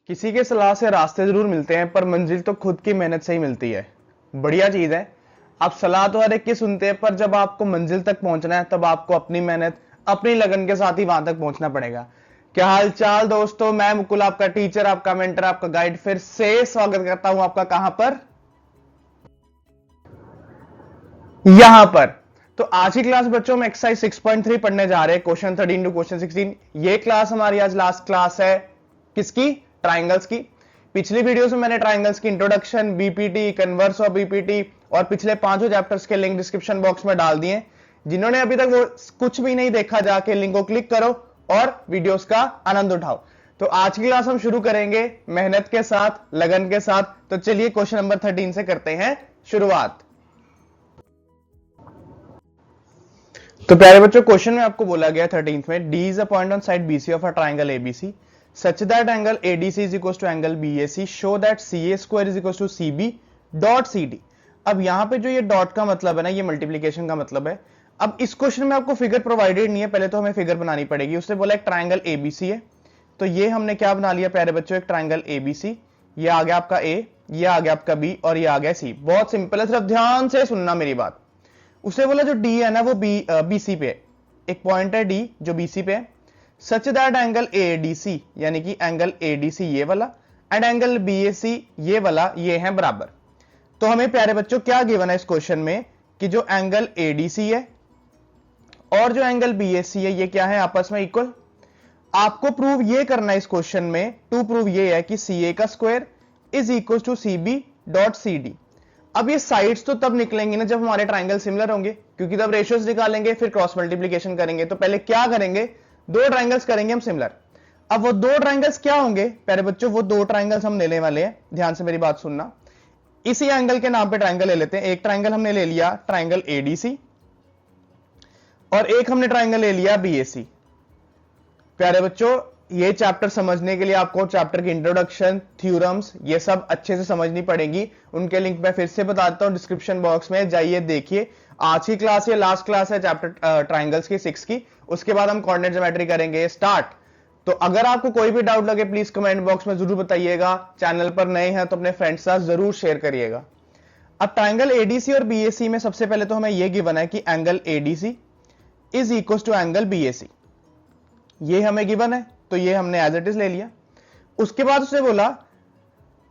किसी के सलाह से रास्ते जरूर मिलते हैं, पर मंजिल तो खुद की मेहनत से ही मिलती है। बढ़िया चीज है। आप सलाह तो हर एक की सुनते हैं, पर जब आपको मंजिल तक पहुंचना है तब आपको अपनी मेहनत, अपनी लगन के साथ ही वहां तक पहुंचना पड़ेगा। क्या हाल चाल दोस्तों, मैं मुकुल आपका टीचर, आपका मेंटर, आपका गाइड फिर से स्वागत करता हूं आपका कहां पर, यहां पर। तो आज की क्लास बच्चों में एक्सरसाइज 6.3 पढ़ने जा रहे हैं, क्वेश्चन 13 टू क्वेश्चन 16। ये क्लास हमारी आज लास्ट क्लास है किसकी? ट्राइंगल्स की। पिछली वीडियोस में मैंने ट्राइंगल्स की introduction, BPT, converse of BPT और पिछले पांचों चैप्टर्स के लिंक डिस्क्रिप्शन बॉक्स में डाल दिए। जिन्होंने अभी तक वो कुछ भी नहीं देखा, जाके लिंक को क्लिक करो और वीडियोस का आनंद उठाओ। तो आज की क्लास हम शुरू करेंगे मेहनत के साथ, लगन के साथ। तो चलिए क्वेश्चन नंबर 13 से करते हैं शुरुआत। तो प्यारे बच्चों, क्वेश्चन में आपको बोला गया 13th में, D is a point on side BC of a triangle ABC such that angle ADC is equal to angle BAC, show that CA square is equal to CB dot CD. अब यहां पे जो ये dot का मतलब है ना, ये मल्टीप्लीकेशन का मतलब है। अब इस क्वेश्चन में आपको फिगर प्रोवाइडेड नहीं है, पहले तो हमें फिगर बनानी पड़ेगी। उससे बोला एक ट्राइंगल एबीसी है, तो ये हमने क्या बना लिया प्यारे बच्चों, एक ट्राइंगल एबीसी। ये आ गया आपका ए, ये आ गया आपका बी और ये आ गया सी। बहुत सिंपल है, सिर्फ ध्यान से सुनना मेरी बात। उसने बोला जो डी है ना वो बीसी पे है, एक पॉइंट है डी जो बीसी पे है, सच दैट एंगल एडीसी यानी कि एंगल एडीसी ये वाला एंड एंगल बीएसी ये वाला, ये है बराबर। तो हमें प्यारे बच्चों क्या गिवन है इस क्वेश्चन में कि जो एंगल एडीसी है और जो एंगल बीएसी है ये क्या है, आपस में इक्वल। आपको प्रूव ये करना है इस क्वेश्चन में, टू प्रूव ये है कि सी ए का square is equal to C B dot C D. अब ये साइड्स तो तब निकलेंगे ना जब हमारे ट्राइंगल सिमिलर होंगे, क्योंकि तब रेशियोज निकालेंगे, फिर क्रॉस मल्टीप्लीकेशन करेंगे। तो पहले क्या करेंगे, दो ट्राइंगल्स करेंगे हम सिमिलर। अब वो दो ट्राइंगल्स क्या होंगे प्यारे बच्चों, वो दो ट्राइंगल्स हम लेने वाले हैं, ध्यान से मेरी बात सुनना। इसी एंगल के नाम पे ट्राइंगल ले लेते हैं। एक ट्राइंगल हमने ले लिया ट्राइंगल एडीसी और एक हमने ट्राइंगल ले लिया बीएसी। प्यारे बच्चों, ये चैप्टर समझने के लिए आपको चैप्टर की इंट्रोडक्शन, थ्योरम्स, ये सब अच्छे से समझनी पड़ेगी। उनके लिंक मैं फिर से बताता हूं डिस्क्रिप्शन बॉक्स में, जाइए देखिए। आज की क्लास ये लास्ट क्लास है चैप्टर ट्राइंगल्स की 6 की। उसके बाद हम कोऑर्डिनेट ज्योमेट्री करेंगे स्टार्ट। तो अगर आपको कोई भी डाउट लगे प्लीज कमेंट बॉक्स में जरूर बताइएगा। चैनल पर नए हैं तो अपने फ्रेंड्स के साथ जरूर शेयर करिएगा। अब ट्राइंगल एडीसी और बीएसी में सबसे पहले तो हमें यह गिवन है कि angle ADC is equal to angle BAC, ये हमें गिवन है, तो ये हमने एज इट इज ले लिया। उसके बाद उसने बोला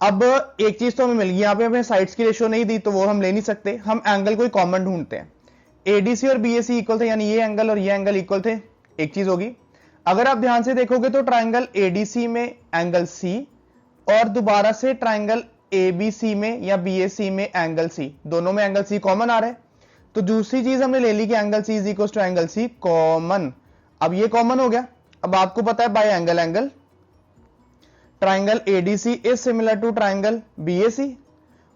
अब एक चीज तो हमें मिल गई, यहां पे हमें साइड्स की रेशियो नहीं दी तो वो हम ले नहीं सकते, हम एंगल कोई कॉमन ढूंढते हैं। एडीसी और बीएसी इक्वल थे, यानी ये एंगल और ये एंगल इक्वल थे, एक चीज होगी। अगर आप ध्यान से देखोगे तो ट्राइंगल एडीसी में एंगल सी और दोबारा से ट्राइंगल एबीसी में या बीएसी में एंगल सी, दोनों में एंगल सी कॉमन आ रहा है। तो दूसरी चीज हमने ले ली कि angle C is equal to angle C common. अब ये कॉमन हो गया। अब आपको पता है by angle angle triangle ADC is similar to triangle BAC,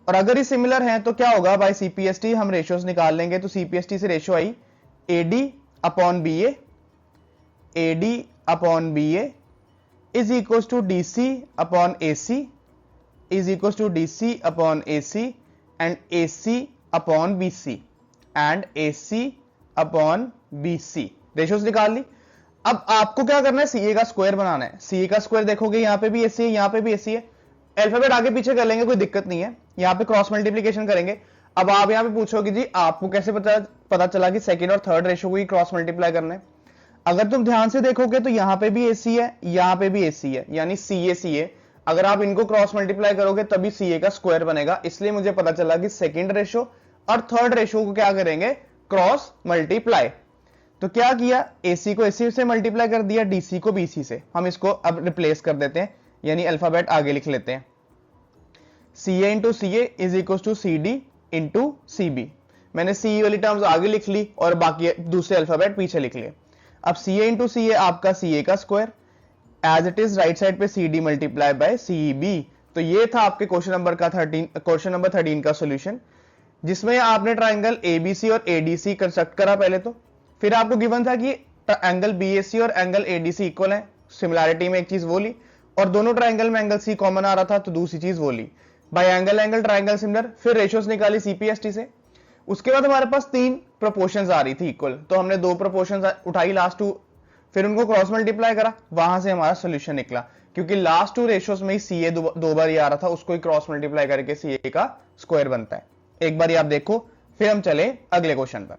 और अगर ये सिमिलर है तो क्या होगा, बाय सीपीएसटी हम रेशियोज निकाल लेंगे। तो सीपीएसटी से रेशियो आई AD upon BA, AD upon BA is equal to DC upon AC, is equal to DC upon AC and AC upon BC and AC upon BC. Ratios निकाल ली। अब आपको क्या करना है, सीए का स्क्वायर बनाना है। सीए का स्क्वायर देखोगे यहां पे भी एसी है, यहां पे भी एसी है। अल्फाबेट आगे पीछे कर लेंगे, कोई दिक्कत नहीं है। यहां पे क्रॉस मल्टीप्लीकेशन करेंगे। अब आप यहां पे पूछोगे जी आपको कैसे पता चला कि सेकंड और थर्ड रेशियो को ही क्रॉस मल्टीप्लाई करना है। अगर तुम ध्यान से देखोगे तो यहां पे भी एसी है, यहां पे भी एसी है, यानी सीए सीए। अगर आप इनको क्रॉस मल्टीप्लाई करोगे तभी सीए का स्क्वायर बनेगा। इसलिए मुझे पता चला कि सेकेंड रेशियो और थर्ड रेशियो को क्या करेंगे, क्रॉस मल्टीप्लाई। तो क्या किया, AC को AC से मल्टीप्लाई कर दिया, DC को BC से। हम इसको अब रिप्लेस कर देते हैं, यानी अल्फाबेट आगे लिख लेते हैं। CA into CA is equal to CD into CB। मैंने CE वाली टर्म्स आगे लिख ली और बाकी दूसरे अल्फाबेट पीछे लिख लिए। अब CA इंटू CA आपका CA का square, as it is right side पे CD मल्टीप्लाई बाय CB। तो ये था आपके क्वेश्चन नंबर 13 का सोल्यूशन, जिसमें आपने ट्राइंगल ABC और ADC कंस्ट्रक्ट करा पहले तो। फिर आपको गिवन था कि एंगल बीएसी और एंगल एडीसी इक्वल है, सिमिलैरिटी में एक चीज वो ली, और दोनों ट्राइंगल में एंगल सी कॉमन आ रहा था तो दूसरी चीज वो ली। By angle angle triangle similar, फिर रेशियोज निकाली सीपीएसटी से। उसके बाद हमारे पास तीन प्रोपोर्शंस आ रही थी इक्वल, तो हमने दो प्रोपोर्शंस उठाई लास्ट टू, फिर उनको क्रॉस मल्टीप्लाई करा, वहां से हमारा सोल्यूशन निकला क्योंकि लास्ट टू रेशियोज में ही सी ए दो बार ये आ रहा था, उसको ही क्रॉस मल्टीप्लाई करके सी ए का स्क्वायर बनता है। एक बार ये आप देखो, फिर हम चले अगले क्वेश्चन पर।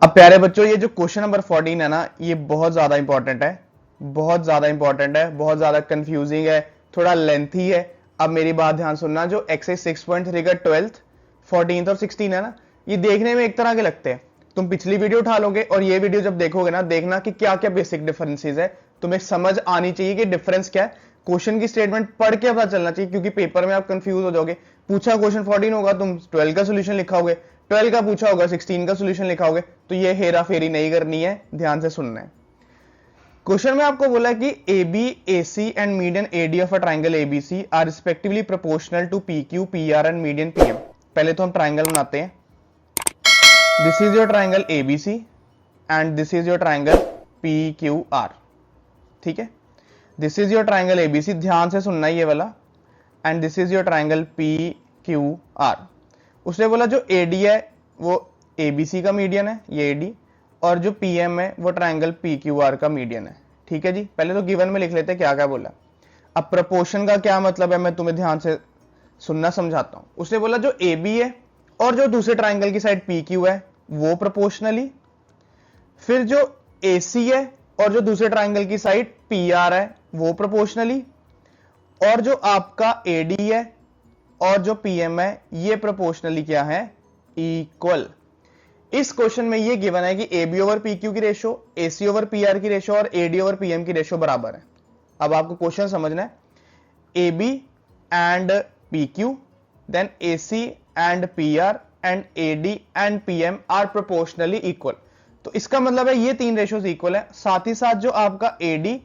अब प्यारे बच्चों, ये जो क्वेश्चन नंबर 14 है ना, ये बहुत ज्यादा इंपॉर्टेंट है, बहुत ज्यादा इंपॉर्टेंट है, बहुत ज्यादा कंफ्यूजिंग है, थोड़ा लेंथी है। अब मेरी बात ध्यान सुनना, जो एक्सरसाइज 6.3 का 12th 14th और 16 है ना, ये देखने में एक तरह के लगते हैं। तुम पिछली वीडियो उठा लोगे और ये वीडियो जब देखोगे ना, देखना कि क्या क्या बेसिक डिफरेंसेस है, तुम्हें समझ आनी चाहिए कि डिफरेंस क्या है। क्वेश्चन की स्टेटमेंट पढ़ के पता चलना चाहिए, क्योंकि पेपर में आप कंफ्यूज हो जाओगे। पूछा क्वेश्चन 14 होगा, तुम 12 का सोल्यूशन लिखा होगे, 12 का पूछा होगा 16 का सोल्यूशन लिखा होगे, तो ये हेरा फेरी नहीं करनी है, ध्यान से सुनना है। क्वेश्चन में आपको बोला कि AB, AC and median AD of a triangle ABC are respectively proportional to PQ, PR and median PM। पहले तो हम ट्राइंगल बनाते हैं। This is your triangle ABC and this is your triangle PQR, ठीक है। This is your triangle ABC, ध्यान से सुनना ये वाला, and this is your triangle PQR। उसने बोला जो AD है वो ABC का मीडियन है, ये AD, और जो PM है वो ट्राइंगल PQR का मीडियन है, ठीक है जी। पहले तो गिवन में लिख लेते हैं क्या क्या बोला। अब प्रपोर्शन का क्या मतलब है, मैं तुम्हें ध्यान से सुनना समझाता हूं। उसने बोला जो AB है और जो दूसरे ट्राइंगल की साइड PQ है वो प्रोपोर्शनली, फिर जो AC है और जो दूसरे ट्राइंगल की साइड PR है वो प्रोपोर्शनली, और जो आपका AD है और जो PM है ये प्रोपोर्शनली क्या है, इक्वल। इस क्वेश्चन में ये गिवन है कि AB ओवर PQ की रेशो, AC ओवर PR की रेशो और AD ओवर PM की रेशो बराबर है। अब आपको क्वेश्चन समझना है, AB and PQ, then AC and PR and AD and PM are proportionally equal. तो इसका मतलब है ये तीन रेशोज इक्वल है। साथ ही साथ जो आपका AD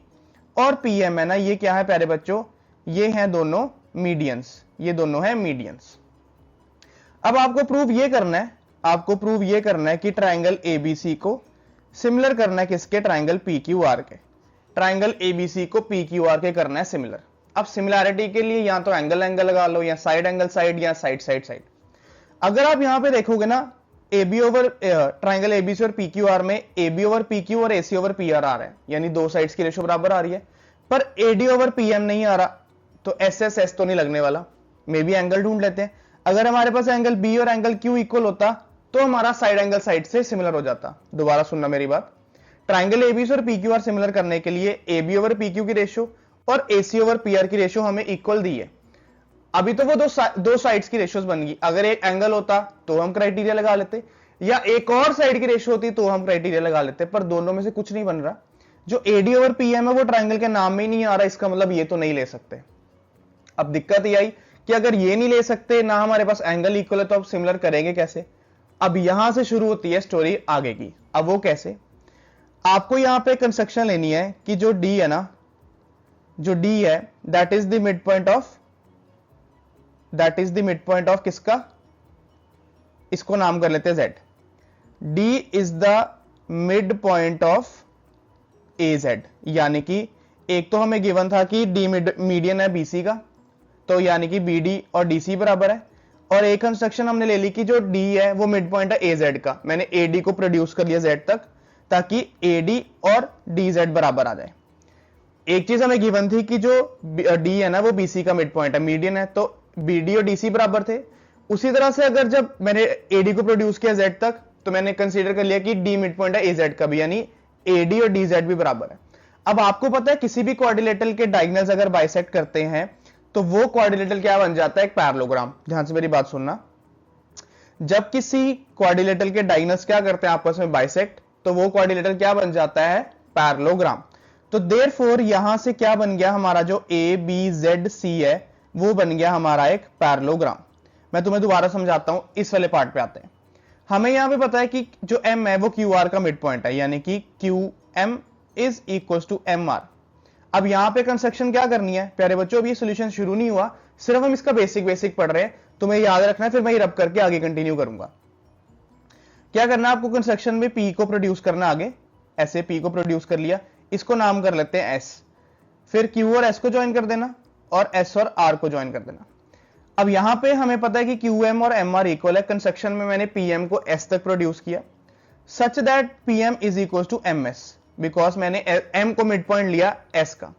और PM है ना, ये क्या है प्यारे बच्चों, ये हैं दोनों मीडियंस, ये दोनों हैं मीडियंस। अब आपको प्रूव ये करना है, आपको प्रूव ये करना है कि ट्राइंगल ABC को सिमिलर करना है किसके, ट्राइंगल PQR के। ट्राइंगल ABC को PQR के करना है सिमिलर। अब सिमिलैरिटी के लिए या तो एंगल एंगल लगा लो, या साइड एंगल साइड, या साइड साइड साइड। अगर आप यहां पे देखोगे ना, AB ओवर ट्राइंगल ABC और PQR में AB ओवर PQ और AC ओवर PR आ रहा है, यानी दो साइड्स की रेशो बराबर आ रही है, पर AD ओवर PM नहीं आ रहा, तो SSS तो नहीं लगने वाला। मे भी एंगल ढूंढ लेते हैं। अगर हमारे पास एंगल B और एंगल Q इक्वल होता तो हमारा साइड एंगल साइड से सिमिलर हो जाता। दोबारा सुनना मेरी बात, ट्राइंगल ABC और PQR सिमिलर करने के लिए AB ओवर PQ की रेशो और AC ओवर PR की रेशो हमें इक्वल दी है। अभी तो वो दो साइड्स की रेशोज बन गई। अगर एक एंगल होता तो हम क्राइटेरिया लगा लेते, या एक और साइड की रेशो होती तो हम क्राइटेरिया लगा लेते, पर दोनों में से कुछ नहीं बन रहा। जो AD ओवर PM है वो ट्राइंगल के नाम में ही नहीं आ रहा, इसका मतलब ये तो नहीं ले सकते। अब दिक्कत ये आई कि अगर ये नहीं ले सकते ना, हमारे पास एंगल इक्वल है, तो अब सिमिलर करेंगे कैसे। अब यहां से शुरू होती है स्टोरी आगे की। अब वो कैसे, आपको यहां पे कंस्ट्रक्शन लेनी है कि जो D है ना, जो D है that is the mid point of किसका, इसको नाम कर लेते हैं Z। D is the mid point of AZ, यानी कि एक तो हमें गिवन था कि D मीडियन है BC का, तो यानी कि BD और DC बराबर है। और एक कंस्ट्रक्शन हमने ले ली कि जो D है वो मिड पॉइंट है AZ का, मैंने AD को प्रोड्यूस कर लिया Z तक, ताकि AD और DZ बराबर आ जाए। एक चीज हमें गिवन थी कि जो D है ना वो BC का मिड पॉइंट है, मीडियन है, तो BD और DC बराबर थे। उसी तरह से अगर जब मैंने AD को प्रोड्यूस किया Z तक, तो मैंने कंसीडर कर लिया कि D मिड पॉइंट है AZ का भी, यानी AD और DZ भी बराबर है। अब आपको पता है किसी भी क्वाड्रिलेटरल के डायगोनल्स अगर बाइसेक्ट करते हैं तो वो क्वाड्रिलेटरल क्या बन जाता है, एक पैरेललोग्राम। ध्यान से मेरी बात सुनना, जब किसी क्वाड्रिलेटरल के डायगोनल्स क्या करते हैं आपस में बाइसेक्ट, तो वो क्वाड्रिलेटरल क्या बन जाता है, पैरेललोग्राम। तो देयरफॉर यहां से क्या बन गया, हमारा जो ABZC है वो बन गया हमारा एक पैरेललोग्राम। मैं तुम्हें दोबारा समझाता हूं, इस वाले पार्ट पे आते हैं। हमें यहां पे पता है कि जो M है वो QR का मिड पॉइंट है, यानी कि QM is equal to MR। अब यहां पे कंस्ट्रक्शन क्या करनी है प्यारे बच्चों, अभी ये सोल्यूशन शुरू नहीं हुआ, सिर्फ हम इसका बेसिक पढ़ रहे हैं, तुम्हें याद रखना है, फिर मैं रब करके आगे कंटिन्यू करूंगा। क्या करना है आपको, कंस्ट्रक्शन में P को प्रोड्यूस करना, आगे ऐसे P को प्रोड्यूस कर लिया, इसको नाम कर लेते हैं S, फिर Q और S को ज्वाइन कर देना, और S और R को ज्वाइन कर देना। अब यहां पे हमें पता है कि QM और MR इक्वल है। कंस्ट्रक्शन में मैंने PM को S तक प्रोड्यूस किया, such that PM is equal to MS। Because मैंने एम को मिड पॉइंट लिया एस का।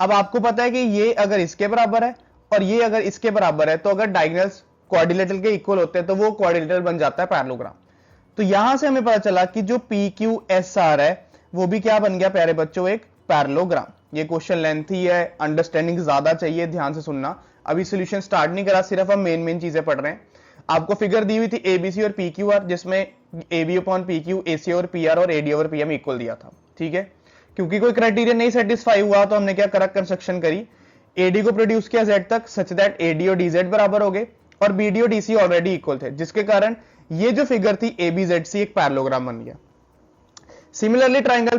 अब आपको पता है कि ये अगर इसके बराबर है और ये अगर इसके बराबर है, तो अगर डायगोनल्स क्वाड्रिलेटरल के इक्वल होते हैं तो वो क्वाड्रिलेटरल बन जाता है पैरेललोग्राम। तो यहां से हमें पता चला कि जो पी क्यू एस आर है वो भी क्या बन गया प्यारे बच्चों, एक पैरेललोग्राम। ये क्वेश्चन लेंथी है, अंडरस्टैंडिंग ज्यादा चाहिए, ध्यान से सुनना। अभी सॉल्यूशन स्टार्ट नहीं करा, सिर्फ हम मेन चीजें पढ़ रहे हैं। आपको फिगर दी हुई थी एबीसी और पी क्यू आर, जिसमें A B upon P Q, AC और पी आर और AD over P M equal दिया था, ठीक है। क्योंकि कोई क्राइटेरिया नहीं सेटिस्फाई हुआ तो हमने क्या करा, कंस्ट्रक्शन करी, एडी को प्रोड्यूस किया जेड तक सच दैट एडी और डीजेड बराबर हो गए और बीडी और डीसी ऑलरेडी इक्वल थे, जिसके कारण ये जो फिगर थी एबीजेडसी एक पैरेललोग्राम बन गया। सिमिलरली ट्राइंगल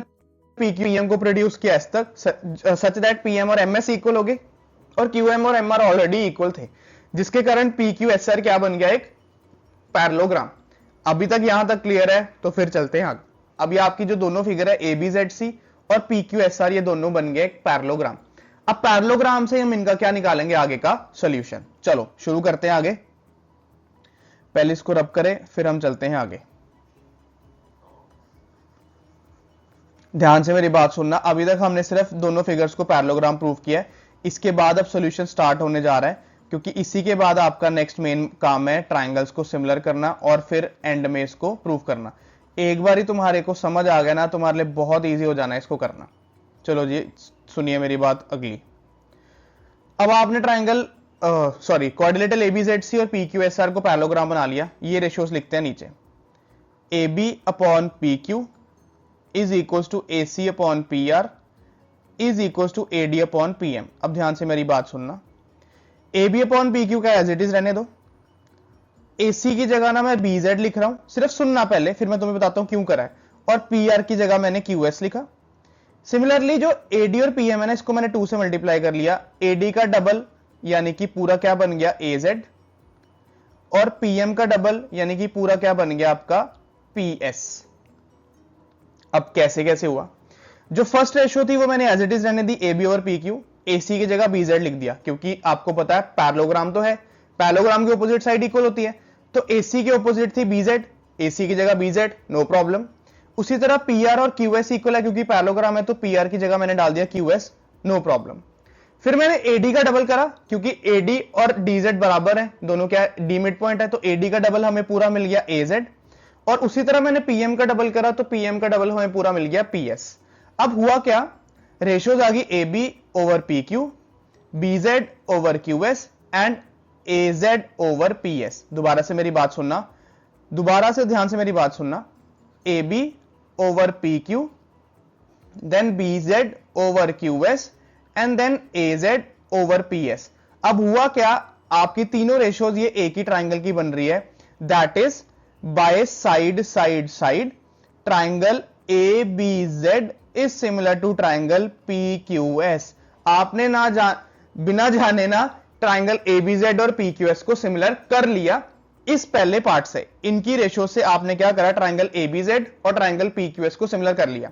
पीक्यूएम को प्रोड्यूस किया एस तक सच दैट पीएम और एमएस इक्वल हो गए और क्यूएम और एमआर ऑलरेडी इक्वल थे, जिसके कारण पीक्यूएसआर क्या बन गया, एक पैरेललोग्राम। अभी तक यहां तक क्लियर है, तो फिर चलते हैं आगे। अभी आपकी जो दोनों फिगर है एबीजेडसी और पीक्यूएसआर, ये दोनों बन गए एक पैरेललोग्राम। अब पैरेललोग्राम से हम इनका क्या निकालेंगे, आगे का सॉल्यूशन। चलो शुरू करते हैं आगे, पहले इसको रब करें फिर हम चलते हैं आगे। ध्यान से मेरी बात सुनना, अभी तक हमने सिर्फ दोनों फिगर्स को पैरेललोग्राम प्रूव किया है, इसके बाद अब सॉल्यूशन स्टार्ट होने जा रहा है, क्योंकि इसी के बाद आपका नेक्स्ट मेन काम है ट्राइंगल्स को सिमिलर करना और फिर एंड में इसको प्रूव करना। एक बार ही तुम्हारे को समझ आ गया ना, तुम्हारे लिए बहुत ईजी हो जाना है इसको करना। चलो जी सुनिए मेरी बात अगली। अब आपने ट्राइंगल क्वाड्रिलेटरल एबीजेडसी और पीक्यूएसआर को पैरेललोग्राम बना लिया। ये रेशियोज लिखते हैं नीचे, AB upon PQ is equal to AC upon PR is equal to AD upon PM। अब ध्यान से मेरी बात सुनना, AB अपॉन PQ का एज इट इज रहने दो, AC की जगह ना मैं BZ लिख रहा हूं, सिर्फ सुनना पहले फिर मैं तुम्हें बताता हूं क्यों करा है, और PR की जगह मैंने QS लिखा। सिमिलरली जो AD और PM है ना, इसको मैंने 2 से मल्टीप्लाई कर लिया, AD का डबल यानी कि पूरा क्या बन गया AZ, और PM का डबल यानी कि पूरा क्या बन गया आपका PS। अब कैसे कैसे हुआ, जो फर्स्ट रेशियो थी वो मैंने एज इट इज रहने दी AB ओवर PQ, AC की जगह BZ लिख दिया, क्योंकि आपको पता है पैरेललोग्राम तो है, पैरेललोग्राम की ऑपोजिट साइड इक्वल होती है, तो AC की ऑपोजिट थी BZ, AC की जगह BZ, नो प्रॉब्लम। उसी तरह PR और QS इक्वल है, क्योंकि पैरेललोग्राम है तो PR की जगह मैंने डाल दिया QS, नो प्रॉब्लम। फिर मैंने AD का डबल करा, क्योंकि AD और DZ बराबर है, दोनों क्या डी मिड पॉइंट है, तो AD का डबल हमें पूरा मिल गया AZ, और उसी तरह मैंने PM का डबल करा तो PM का डबल हमें पूरा मिल गया PS। अब हुआ क्या, रेशियोज आ गई AB over PQ, BZ over QS and AZ over PS। दोबारा से मेरी बात सुनना, दोबारा से ध्यान से मेरी बात सुनना, AB over PQ, then BZ over QS and then AZ over PS। अब हुआ क्या, आपकी तीनों रेशियोज ये एक ही ट्राइंगल की बन रही है, that is by side side side triangle ABZ is similar to triangle PQS। आपने बिना जाने ना ट्राइंगल ABZ और PQS को सिमिलर कर लिया इस पहले पार्ट से। इनकी रेशियो से आपने क्या करा, ट्राइंगल ABZ और ट्राइंगल PQS को सिमिलर कर लिया।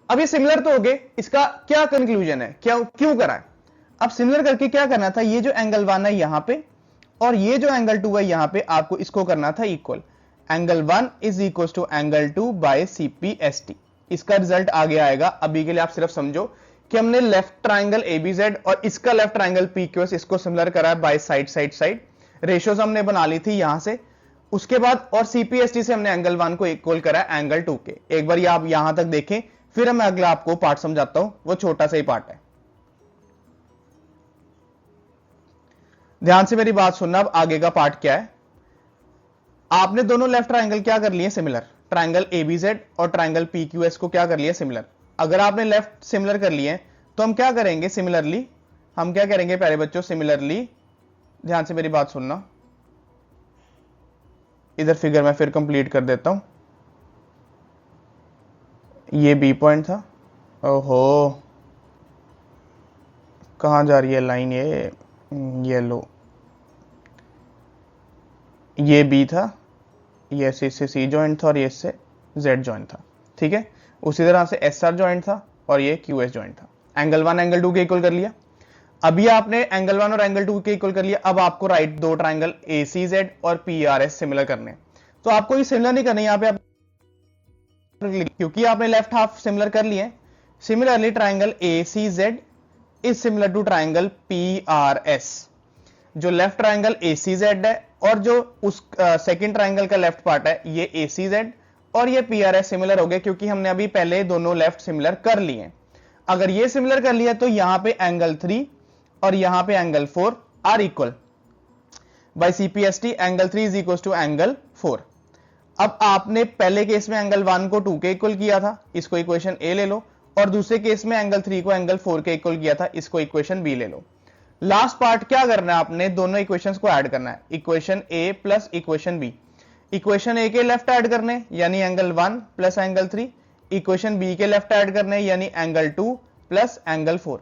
अब ये सिमिलर तो हो गए, इसका क्या कंक्लूजन है, क्यों करा है। अब सिमिलर करके क्या करना था, ये जो एंगल 1 है यहां पे और ये जो एंगल 2 है यहां पे, आपको इसको करना था equal. Angle 1 is equal to angle 2 by CPST। इसका रिजल्ट आगे आएगा, अभी के लिए आप सिर्फ समझो कि हमने लेफ्ट ट्राइंगल ABZ और इसका लेफ्ट ट्राइंगल PQS इसको सिमिलर करा है bye side side side. Ratios हमने बना ली थी यहां से, उसके बाद और CPST से हमने एंगल 1 को इक्वल करा है एंगल 2 के। एक बार आप यहां तक देखें, फिर मैं अगला आपको पार्ट समझाता हूं, वो छोटा सा ही पार्ट है। ध्यान से मेरी बात सुनना, अब आगे का पार्ट क्या है। आपने दोनों लेफ्ट ट्राइंगल क्या कर लिए सिमिलर, ट्राइंगल ABZ और ट्राइंगल PQS को क्या कर लिया सिमिलर। अगर आपने लेफ्ट सिमिलर कर लिए तो हम क्या करेंगे, सिमिलरली हम क्या करेंगे प्यारे बच्चों, सिमिलरली ध्यान से मेरी बात सुनना, इधर फिगर मैं फिर कंप्लीट कर देता हूं। ये B पॉइंट था, ओहो कहां जा रही है लाइन, ये लो, ये B था, ये से C जॉइंट था और ये से Z जॉइंट था, ठीक है। उसी तरह से SR जॉइंट था और ये QS जॉइंट था। एंगल 1 एंगल 2 के इक्वल कर लिया। अभी आपने एंगल 1 और एंगल 2 के इक्वल कर लिया, अब आपको राइट दो ट्राइंगल ACZ और PRS सिमिलर करने। तो आपको ये सिमिलर नहीं करना, यहाँ पे आप क्योंकि आपने लेफ्ट हाफ सिमिलर कर लिए। Similarly triangle ACZ is similar to triangle PRS। जो लेफ्ट ट्राइंगल ACZ है और जो उस सेकंड ट्राइंगल का लेफ्ट पार्ट है ये ACZ और ये PRS सिमिलर हो गए, क्योंकि हमने अभी पहले दोनों लेफ्ट सिमिलर कर लिए। अगर ये सिमिलर कर लिया तो यहां पे एंगल 3 और यहां पे angle 4 are equal. By CPST angle 3 is equal to angle 4। अब आपने पहले केस में एंगल 1 को 2 के इक्वल किया था, इसको इक्वेशन A ले लो, और दूसरे केस में एंगल 3 को एंगल 4 के इक्वल किया था, इसको इक्वेशन B ले लो। लास्ट पार्ट क्या करना है, आपने दोनों इक्वेशंस को ऐड करना है, equation A plus equation B। Equation A के लेफ्ट ऐड करने यानी angle 1 plus angle 3, equation B के लेफ्ट ऐड करने यानी एंगल 2 प्लस एंगल 4।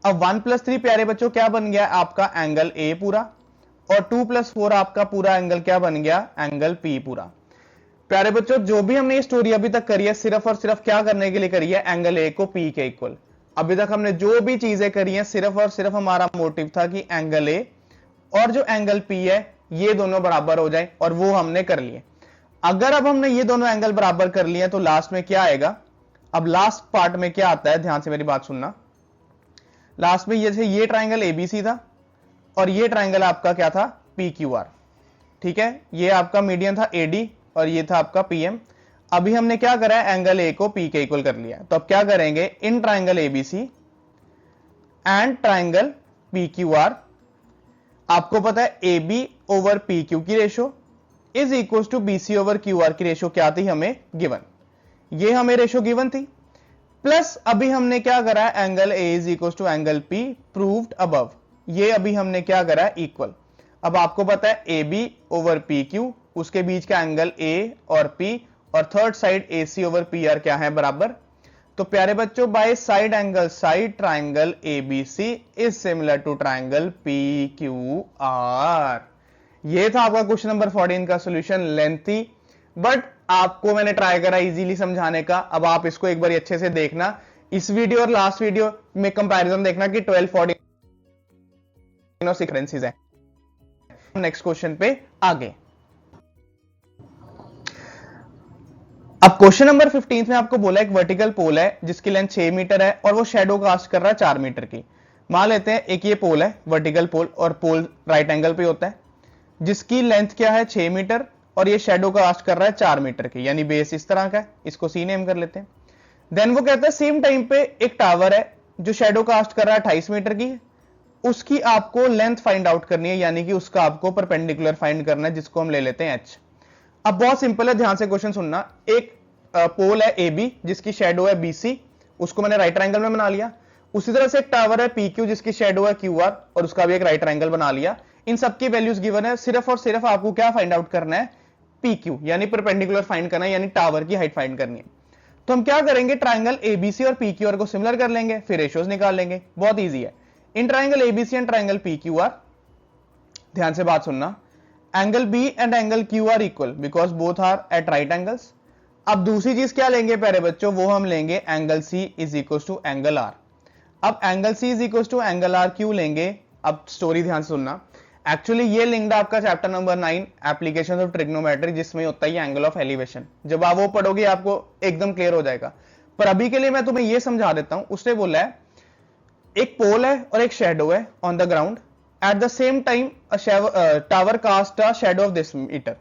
अब 1 प्लस 3 प्यारे बच्चों क्या बन गया आपका एंगल A पूरा, और 2 प्लस 4 आपका पूरा एंगल क्या बन गया, एंगल P पूरा। प्यारे बच्चों जो भी हमने ये स्टोरी अभी तक करी है सिर्फ और सिर्फ क्या करने के लिए करी है, एंगल A को P के इक्वल। अभी तक हमने जो भी चीजें करी हैं सिर्फ और सिर्फ हमारा मोटिव था कि एंगल A और जो एंगल P है ये दोनों बराबर हो जाए, और वो हमने कर लिए। अगर अब हमने ये दोनों एंगल बराबर कर लिए तो लास्ट में क्या आएगा, अब लास्ट पार्ट में क्या आता है, ध्यान से मेरी बात सुनना। लास्ट में जैसे ये ट्राइंगल ABC था और ये ट्राइंगल आपका क्या था, PQR, ठीक है। ये आपका मीडियन था AD और ये था आपका PM। अभी हमने क्या करा है, एंगल A को P के इक्वल कर लिया। तो अब क्या करेंगे, in triangle ABC and triangle PQR, आपको पता है AB ओवर PQ की ratio is equal to BC over QR की रेशो क्या थी हमें गिवन, ये हमें रेशो गिवन थी। प्लस अभी हमने क्या करा है, angle A is equal to angle P proved above, ये अभी हमने क्या करा है इक्वल। अब आपको पता है AB ओवर PQ, उसके बीच का एंगल A और P, और third side AC over PR क्या है बराबर। तो प्यारे बच्चों by side angle side triangle ABC is similar to triangle PQR। ये था आपका क्वेश्चन नंबर 14 का सॉल्यूशन, लेंथी बट आपको मैंने ट्राई करा इजीली समझाने का। अब आप इसको एक बार अच्छे से देखना, इस वीडियो और लास्ट वीडियो में कंपैरिजन देखना कि 12, 14 सीक्वेंसेस है। नेक्स्ट क्वेश्चन पे आगे। अब क्वेश्चन नंबर 15 में आपको बोला एक वर्टिकल पोल है जिसकी लेंथ 6 मीटर है और वो शेडो कास्ट कर रहा है 4 मीटर की। मान लेते हैं एक ये पोल है वर्टिकल पोल, और पोल राइट एंगल पे होता है, जिसकी लेंथ क्या है 6 मीटर और ये शेडो कास्ट कर रहा है 4 मीटर की, यानी बेस इस तरह का है, इसको C नेम कर लेते हैं। देन वो कहता है सेम टाइम पे एक टावर है जो शेडो कास्ट कर रहा है 28 मीटर की, उसकी आपको लेंथ फाइंड आउट करनी है, यानी कि उसका आपको परपेंडिकुलर फाइंड करना है, जिसको हम ले लेते हैं H। अब बहुत सिंपल है, ध्यान से क्वेश्चन सुनना। एक पोल है AB जिसकी शेडो है BC, उसको मैंने राइट ट्रायंगल में बना लिया। उसी तरह से एक टावर है PQ जिसकी शेडो है QR और उसका भी एक राइट ट्रायंगल बना लिया। इन सबकी वैल्यूज गिवन है, सिर्फ और सिर्फ आपको क्या फाइंड आउट करना है, PQ यानी परपेंडिकुलर फाइंड करना है, यानी टावर की हाइट फाइंड करनी है। तो हम क्या करेंगे, ट्राइंगल ABC और PQR को सिमिलर कर लेंगे, फिर रेशियोज निकाल लेंगे, बहुत ईजी है। In triangle ABC and triangle PQR, ध्यान से बात सुनना, angle B and angle Q are equal because both are at right angles. अब दूसरी चीज क्या लेंगे प्यारे बच्चों, वो हम लेंगे angle C is equal to angle R। अब angle C is equal to angle R क्यों लेंगे, अब स्टोरी ध्यान से सुनना। एक्चुअली ये लिंक्ड है आपका chapter number 9 application of trigonometry, जिसमें होता है एंगल ऑफ एलिवेशन। जब आप वो पढ़ोगे आपको एकदम क्लियर हो जाएगा, पर अभी के लिए मैं तुम्हें ये समझा देता हूं। उसने बोला है एक पोल है और एक शेडो है on the ground, at the same time tower cast a shadow of this metre.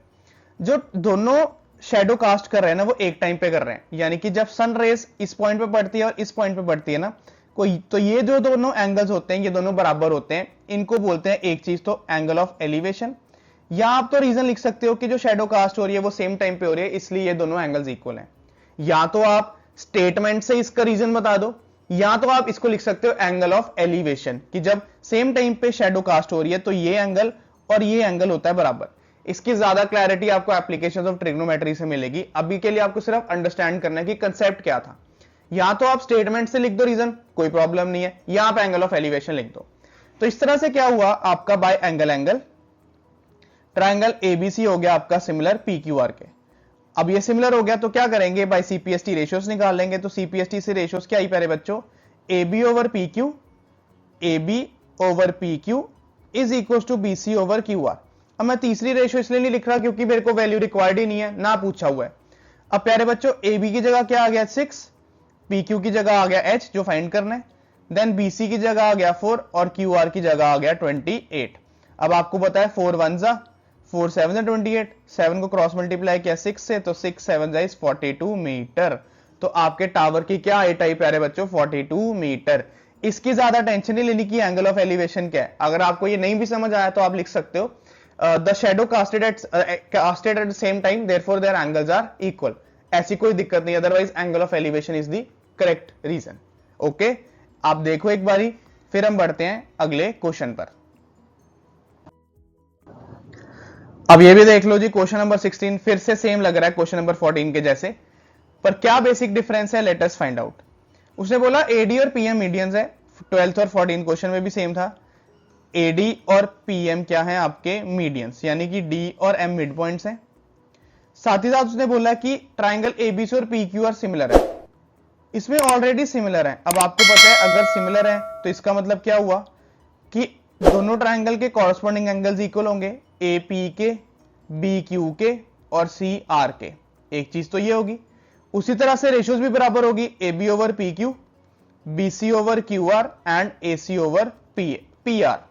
जो दोनों शेडो कास्ट कर रहे हैं ना वो एक टाइम पे कर रहे हैं, यानी कि जब सन रेज इस पॉइंट पे पड़ती है और इस पॉइंट पे पड़ती है ना कोई, तो ये जो दोनों एंगल्स होते हैं ये दोनों बराबर होते हैं, इनको बोलते हैं एक चीज तो एंगल ऑफ एलिवेशन। या आप तो रीजन लिख सकते हो कि जो शेडो कास्ट हो रही है वो सेम टाइम पे हो रही है, इसलिए ये दोनों एंगल्स इक्वल हैं। या तो आप स्टेटमेंट से इसका रीजन बता दो, या तो आप इसको लिख सकते हो एंगल ऑफ एलिवेशन, कि जब सेम टाइम पे शेडो कास्ट हो रही है तो ये एंगल और ये एंगल होता है बराबर। इसकी ज्यादा क्लैरिटी आपको एप्लीकेशंस ऑफ ट्रिग्नोमेट्री से मिलेगी। अभी के लिए आपको सिर्फ अंडरस्टैंड करना है कि कंसेप्ट क्या था। या तो आप स्टेटमेंट से लिख दो रीजन, कोई प्रॉब्लम नहीं है, या आप एंगल ऑफ एलिवेशन लिख दो। तो इस तरह से क्या हुआ आपका बाय एंगल ट्राइंगल ABC हो गया आपका सिमिलर PQR के। अब ये सिमिलर हो गया तो क्या करेंगे, बाय CPST रेशियोज निकाल लेंगे। तो CPST से रेशियोज क्या आई प्यारे बच्चों, AB over PQ is equal to BC over QR। अब मैं तीसरी रेशियो इसलिए नहीं लिख रहा क्योंकि मेरे को वैल्यू रिक्वायर्ड ही नहीं है, ना पूछा हुआ है। अब प्यारे बच्चों ए बी की जगह क्या आ गया 6, पी क्यू की जगह आ गया एच जो फाइंड करना है, देन बी सी की जगह आ गया 4 और क्यू आर की जगह आ गया 28। अब आपको पता है 4 1 जा 4 7 जा 28, 7 को क्रॉस मल्टीप्लाई किया 6 से तो 6 7 जा 42 मीटर। तो आपके टावर की क्या हाइट आई प्यारे बच्चों 42 मीटर। इसकी ज्यादा टेंशन नहीं लेनी कि एंगल ऑफ एलिवेशन क्या है। अगर आपको ये नहीं भी समझ आया तो आप लिख सकते हो the shadow casted at the same time therefore their angles are equal. ऐसी कोई दिक्कत नहीं, otherwise angle of elevation is the correct reason. Okay, आप देखो एक बारी, फिर हम बढ़ते हैं अगले क्वेश्चन पर। अब ये भी देख लो जी, क्वेश्चन नंबर 16 फिर से सेम लग रहा है क्वेश्चन नंबर 14 के जैसे, पर क्या बेसिक डिफरेंस है लेट अस फाइंड आउट। उसने बोला एडी और पीएम मीडियंस है, 12th और 14 क्वेश्चन में भी सेम था। एडी और पीएम क्या है आपके मीडियंस, यानी कि डी और एम मिड पॉइंट्स हैं। साथ ही साथ उसने बोला कि ट्राइंगल एबीसी और पीक्यू आर सिमिलर है, इसमें ऑलरेडी सिमिलर है। अब आपको पता है अगर सिमिलर है तो इसका मतलब क्या हुआ कि दोनों ट्राइंगल के कॉरस्पॉन्डिंग एंगल्स इक्वल होंगे, ए पी के, बी क्यू के और सी आर के। एक चीज तो ये होगी, उसी तरह से रेशियोज भी बराबर होगी, A B over P Q, B C over Q R and A C over P R.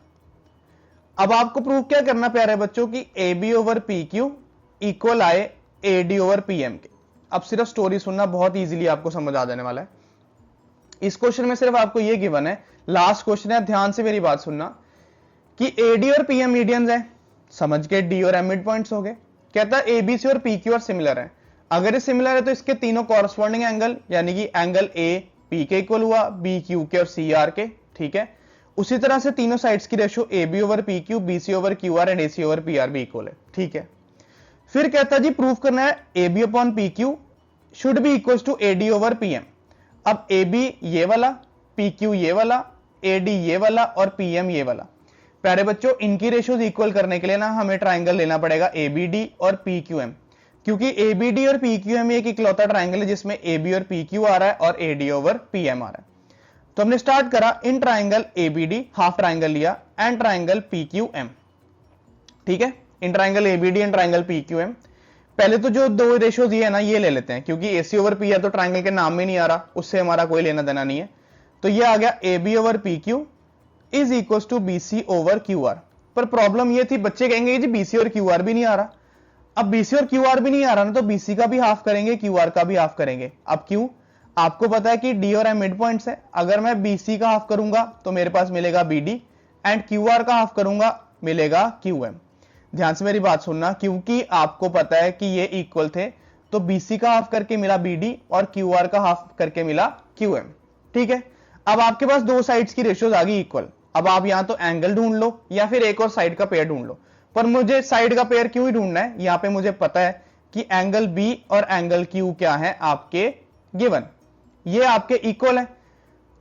अब आपको प्रूव क्या करना प्यारे बच्चों की A B over P Q equal आए A D over P M के। अब सिर्फ स्टोरी सुनना, बहुत इजीली आपको समझ आ जाने वाला है। इस क्वेश्चन में सिर्फ आपको ये गिवन है, लास्ट क्वेश्चन है, ध्यान से मेरी बात सुनना, कि एडी और पीएम मीडियंस है, समझ के डी और एम मिड पॉइंट्स हो गए। कहता है एबीसी और पीक्यू आर सिमिलर है, अगर ये सिमिलर है तो इसके तीनों कॉरस्पॉन्डिंग एंगल यानी कि एंगल ए पी के इक्वल हुआ, बी क्यू के और सी आर के, ठीक है। उसी तरह से तीनों साइड्स की ratio A B over P Q, B C over Q R and A C over P R भी इक्वल है, ठीक है। फिर कहता जी प्रूफ करना है A B upon P Q should be equal to A D over P M. अब ए बी ये वाला, पी क्यू ये वाला, ए डी ये वाला और पी एम ये वाला। प्यारे बच्चों इनकी रेशियोज इक्वल करने के लिए ना हमें ट्राइंगल लेना पड़ेगा ए बी डी और पी क्यू एम, क्योंकि ए बी डी और पी क्यू एम एक इकलौता ट्राइंगल है जिसमें ए बी और पी क्यू आ रहा है और A D over P M आ रहा है। तो हमने स्टार्ट करा in triangle A B D, half triangle लिया, and triangle P Q M, ठीक है। In triangle A B D and triangle P Q M. पहले तो जो दो रेशियोज ये है ना ये ले लेते हैं, क्योंकि ए सी ओवर पी आर तो ट्राइंगल के नाम में नहीं आ रहा, उससे हमारा कोई लेना देना नहीं है। तो ये आ गया A B over P Q is equal to B C over Q R. पर प्रॉब्लम ये थी, बच्चे कहेंगे जी बी सी और क्यू आर भी नहीं आ रहा। अब बी सी और क्यू आर भी नहीं आ रहा ना, तो बी सी का भी हाफ करेंगे, क्यू आर का भी हाफ करेंगे। अब क्यों, आपको पता है कि डी और एम मिड पॉइंट्स है, अगर मैं बी सी का हाफ करूंगा तो मेरे पास मिलेगा B D, and Q R का हाफ करूंगा मिलेगा क्यू एम। ध्यान से मेरी बात सुनना, क्योंकि आपको पता है कि ये इक्वल थे, तो बीसी का हाफ करके मिला बीडी और क्यू आर का हाफ करके मिला क्यू एम, ठीक है। अब आपके पास दो साइड्स की रेशियोज आ गई इक्वल। अब आप यहां तो एंगल ढूंढ लो या फिर एक और साइड का पेयर ढूंढ लो, पर मुझे साइड का पेयर क्यों ही ढूंढना है, यहां पे मुझे पता है कि एंगल बी और एंगल क्यू क्या है आपके गिवन, ये आपके इक्वल है।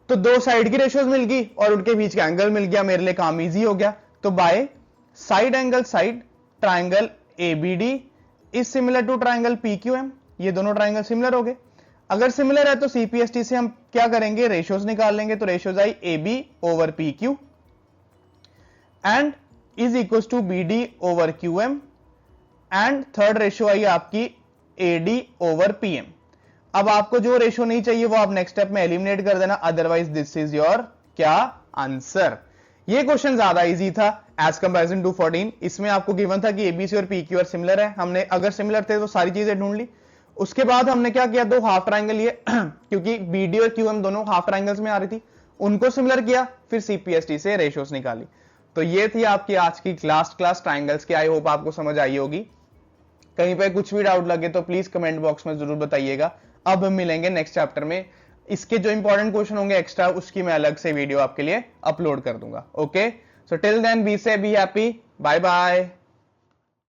तो दो साइड की रेशियोज मिल गई और उनके बीच का एंगल मिल गया, मेरे लिए काम इजी हो गया। तो by side angle side triangle A B D is similar to triangle P Q M, ये दोनों ट्राइंगल सिमिलर हो गए। अगर सिमिलर है तो सीपीएसटी से हम क्या करेंगे, रेशियोज निकाल लेंगे। तो ratios I A B over P Q and is equal to B D over Q M, and third ratio I आपकी A D over P M. अब आपको जो रेशियो नहीं चाहिए वो आप नेक्स्ट स्टेप में एलिमिनेट कर देना, अदरवाइज दिस इज योर क्या आंसर। ये क्वेश्चन ज्यादा इजी था एज कंपैरिजन टू 14। इसमें आपको गिवन था कि एबीसी और पीक्यू आर सिमिलर है, हमने अगर सिमिलर थे तो सारी चीजें ढूंढ ली। उसके बाद हमने क्या किया, दो हाफ ट्राइंगल लिए क्योंकि बीडी और क्यूएम दोनों हाफ ट्राइंगल्स में आ रही थी, उनको सिमिलर किया, फिर सीपीएसटी से रेशियोज निकाली। तो ये थी आपकी आज की लास्ट क्लास ट्राइंगल्स की। आई होप आपको समझ आई होगी। कहीं पे कुछ भी डाउट लगे तो प्लीज कमेंट बॉक्स में जरूर बताइएगा। अब हम मिलेंगे नेक्स्ट चैप्टर में, इसके जो इंपॉर्टेंट क्वेश्चन होंगे एक्स्ट्रा उसकी मैं अलग से वीडियो आपके लिए अपलोड कर दूंगा। Okay, so till then be से बी हैप्पी, बाय बाय।